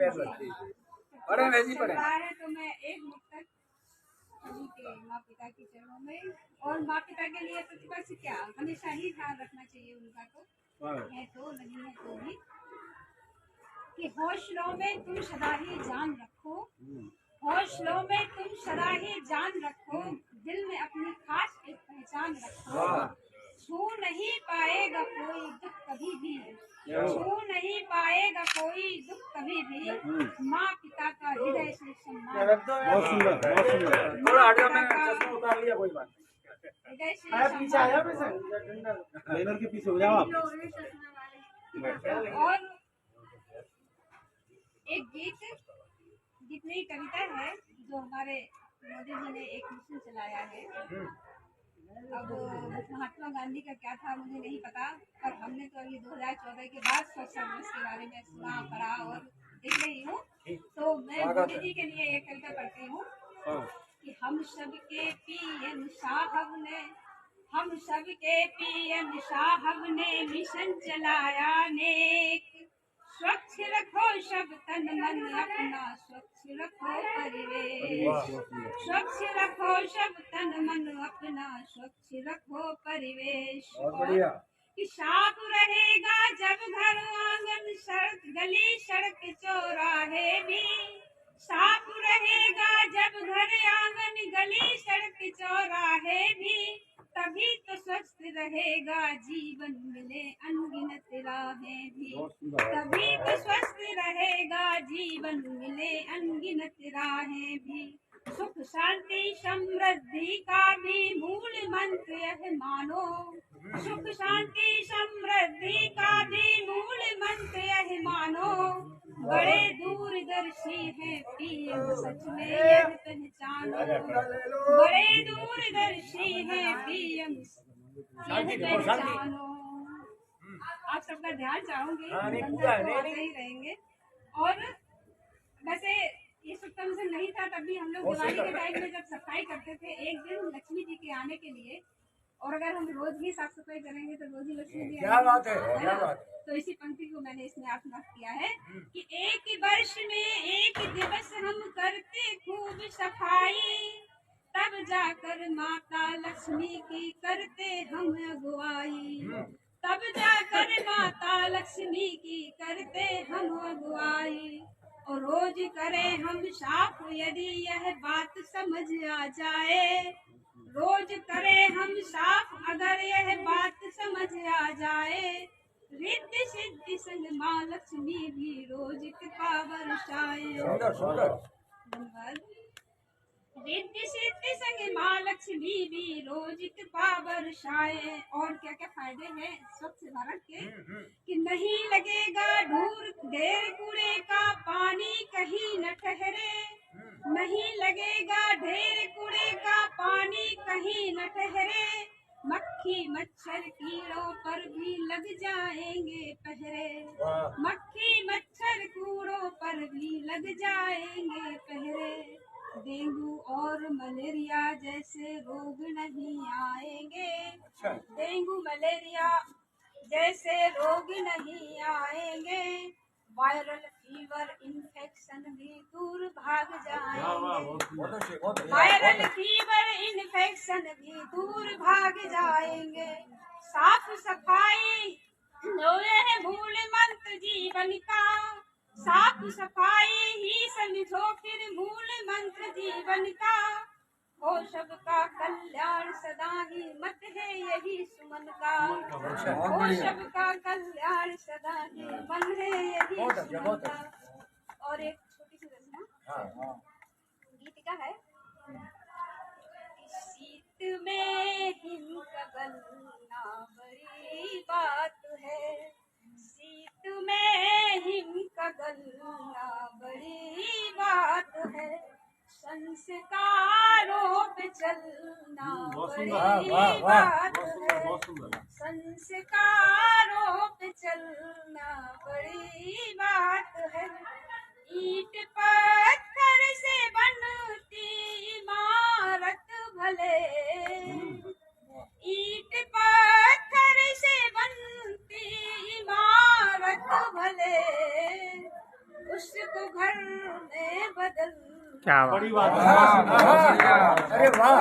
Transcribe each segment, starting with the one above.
पैर रखते पढ़े नहीं जी पढ़े है तो मैं एक मुक्तक सभी के माँ पिता के चरणों में, और माँ पिता के लिए प्रतिपक्ष क्या हमेशा ही ध्यान रखना चाहिए उनका, तो है तो नहीं है तो भी, कि हौसलों में तुम सदा ही जान रखो, हौसलों में तुम सदा ही जान रखो, दिल में अपनी खास एक पहचान रखो, छू नहीं पाएगा कोई दुख कभी भी, छू नहीं पाएगा कोई दुख कभी भी, माँ पिता का हृदय से सम्मान, बहुत सुंदर बहुत सुंदर। थोड़ा आगे मैंने चश्मा उतार लिया, कोई बात हृदय से पीछे आया लेनर के पीछे हो जाओ आप। और एक गीत नहीं कविता है जो हमारे मोदी जी ने एक मिशन चलाया है। अब महात्मा गांधी का क्या था मुझे नहीं पता, पर हमने तो अभी 2014 के बाद स्वच्छता दिवस के बारे में सुना पढ़ा और देख रही हूँ, तो मैं मोदी जी के लिए एक कविता पढ़ती हूँ कि हम सबके पीएम साहब ने, हम सबके पीएम साहब ने मिशन चलाया नेक, स्वच्छ रखो सब तन मन अपना, स्वच्छ रखो परिवेश, स्वच्छ रखो सब तन मन अपना, स्वच्छ रखो परिवेश, कि साफ रहेगा जब घर आंगन सड़क गली सड़क चौराहे भी, साफ रहेगा जब घर आंगन गली सड़क चौराहे भी, तभी तो स्वस्थ रहेगा जीवन मिले अनगिनत राहें भी, तभी तो स्वस्थ रहेगा जीवन मिले अनगिनत राहें भी, सुख शांति समृद्धि का भी मूल मंत्र यह मानो, सुख शांति समृद्धि का भी मूल मंत्र यह मानो, बड़े दूरदर्शी है पीएम सच में यह पहचानो, बड़े दूरदर्शी है पीएम यह पहचानो। आप सबका ध्यान चाहूंगी, ही रहेंगे। और वैसे ये सुप्ता मिशन नहीं था तभी हम लोग दिवाली के टाइम में जब सफाई करते थे, एक दिन लक्ष्मी जी के आने के लिए, और अगर हम रोज ही साफ सफाई करेंगे तो रोज ही लक्ष्मी जी क्या बात है, क्या बात है। तो इसी पंक्ति को मैंने इसमें आत्मसात किया है कि एक वर्ष में एक दिवस हम करते खूब सफाई, तब जाकर माता लक्ष्मी की करते हम अगुवाई, तब जाकर माता लक्ष्मी की करते हम अगुवाई, और रोज करें हम साफ यदि यह बात समझ आ जाए, रोज करें हम साफ अगर यह बात समझ आ जाए, रिद्धि सिद्धि संग माँ लक्ष्मी भी रोज कृपा बरसाए। धन्यवाद। रिद्धि सिद्धि संग माँ लक्ष्मी भी रोज कृपा बरसाए। और क्या क्या फायदे हैं स्वच्छ भारत के, कि नहीं लगेगा ढेर कूड़े का पानी कहीं न ठहरे, नहीं लगेगा ढेर कूड़े का पानी कहीं न ठहरे, मक्खी मच्छर कीड़ों पर भी लग जाएंगे पहरे, मक्खी मच्छर कीड़ों पर भी लग जाएंगे पहरे, डेंगू और मलेरिया जैसे रोग नहीं आएंगे, डेंगू मलेरिया जैसे रोग नहीं आएंगे, वायरल फीवर इन्फेक्शन भी दूर भाग जाएंगे, वायरल फीवर इन्फेक्शन भी दूर भाग जाएंगे, साफ सफाई है मूल मंत्र जीवन का, साफ सफाई ही समझो फिर मूल मंत्र जीवन का, हो सबका कल्याण सदा ही मत है यही सुमन का, हो सबका कल्याण सदा ही मन है यही सुमन का। और एक छोटी सी रचना गीत का है, शीत में हिम का गलना बड़ी बात है, शीत में हिम का गलना बड़ी बात है, संस्कारों पे चलना बड़ी बात है, संस्कारों पे चलना बड़ी बात है, ईंट पत्थर से बनती इमारत भले, ईंट पत्थर से बनती इमारत भले, उस उसको घर में बदल। क्या बात। बड़ी बात है। अरे वाह,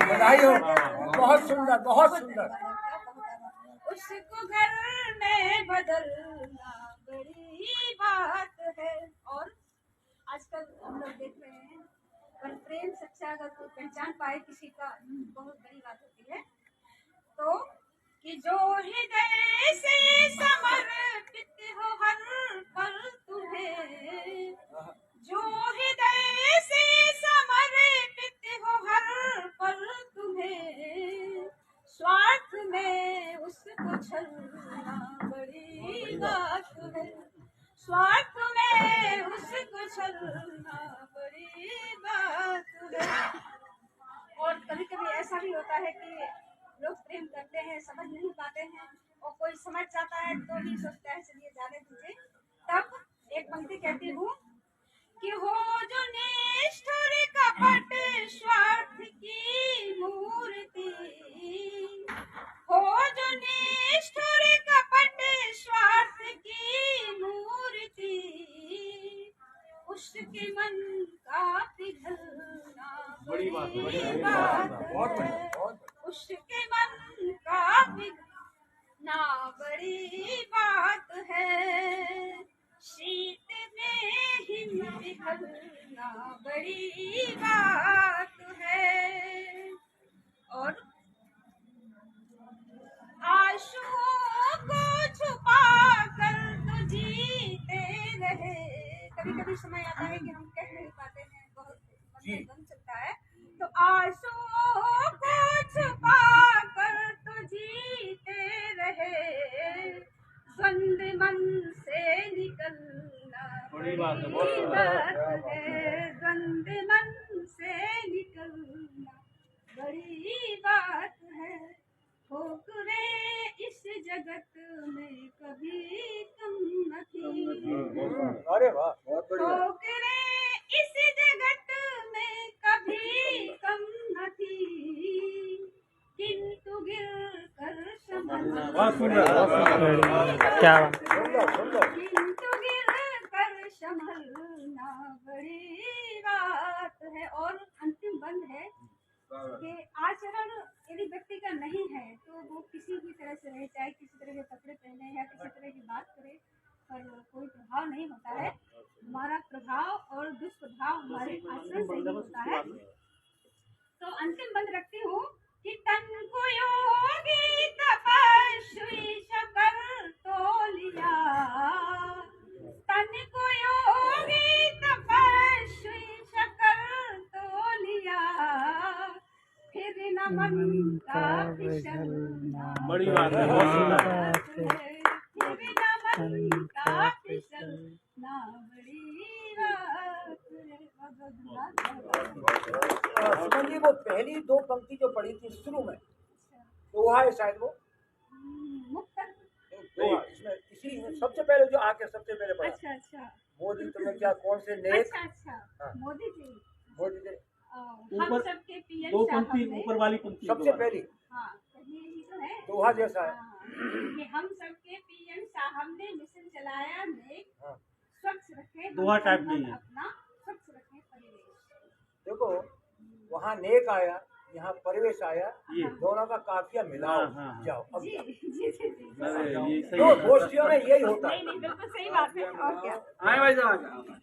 बधाई हो, बहुत सुंदर, बहुत सुंदर। उसको घर में बदलना बड़ी बात है। और आजकल हम लोग देख रहे हैं, पर प्रेम सच्चा अगर कोई पहचान पाए किसी का, बहुत बड़ी बात होती है। तो कि जो हृदय से समर्पित हो हर पल तुम्हें, जो हृदय से समर्पित हो हर पल तुम्हें, स्वार्थ में उसको छलना बड़ी बात है। स्वार्थ में उसको छलना बड़ी बात है। और कभी कभी ऐसा भी होता है कि लोग प्रेम करते हैं, समझ नहीं पाते हैं, और कोई समझ जाता है तो भी सोचता है चलिए जाने दीजिए। तब एक पंक्ति कहती हूँ कि हो जो निष्ठुर कपट स्वार्थ की मूर्ति, हो जो निष्ठुर कपट स्वार्थ की मूर्ति, उसके मन का पिघलना बड़ी बात है, बड़ी बड़ी बात बहुत है। बढ़िया, बहुत उसके मन का पिघलना बड़ी बात है। शीत में हिम पिघलना बड़ी बात है। और आंसुओं को छुपा कर तो जीते रहे। कभी कभी समय आता है कि हम कह नहीं पाते हैं, बहुत मन में गम चलता है, तो आंसुओं को छुपा कर तो जीते रहे। द्वंद मन से निकलना बड़ी बात है, बड़ी बहुत सुंदर। बात है। द्वंद मन से निकलना बड़ी बात है। ठोकरे इस जगत में कभी कम न थी। अरे वाह, बहुत बढ़िया। ठोकरे इस जगत में कभी कम न थी, किंतु गिर कर संभलना बहुत सुंदर, बहुत सुंदर। क्या बात। सुंदर, सुंदर। किंतु गिर कर संभलना बड़ी बात है। और अंतिम बंद है कि आचरण यदि व्यक्ति का नहीं है तो वो किसी भी तरह से रहे, चाहे किसी तरह के कपड़े पहने या किसी तरह की बात करे, पर कोई प्रभाव नहीं होता है। हमारा प्रभाव और दुष्प्रभाव हमारे आचरण से ही होता है। तो अंतिम बंद रखती हूँ कि तन को योगी तपस्वी शकर तोलिया, तन को योगी तपस्वी शकर तोलिया, फिर न मन का फिसलना बड़ी बात है, बहुत सुंदर। फिर न मन का फिसलना बड़ी बात है। सुमन जी, वो पहली दो पंक्ति जो पढ़ी थी शुरू में, दोहा है शायद वो मुक्त। दोहा, इसमें इसी सबसे पहले जो आके सबसे पहले पढ़ा, अच्छा अच्छा मोदी तुम्हें क्या कौन से नेक, अच्छा अच्छा। हाँ। मोदी जी, मोदी जी हम ऊपर सबके पीएम दो साहब पंक्ति, ने, ऊपर वाली पंक्ति सबसे पहली हाँ यही तो है, दोहा जैसा है। हाँ, कि हम सबके पीएम साहब ने मिशन चलाया, नेक हाँ। स्वच्छ रखे, हम दोहा टाइप संबंध नहीं है। अपना स्वच्छ रखे परिवेश। देखो, वहाँ नेक आया, यहाँ परिवेश आया, ये। दोनों का काफिया मिलाओ। हाँ, हाँ। जाओ अब जी जाओ। जी जी जी। अरे ये सही तो है। गोष्ठियों में यही होता है। नहीं नहीं बिल्कुल सही बात है। और क्या। आए भाई साहब।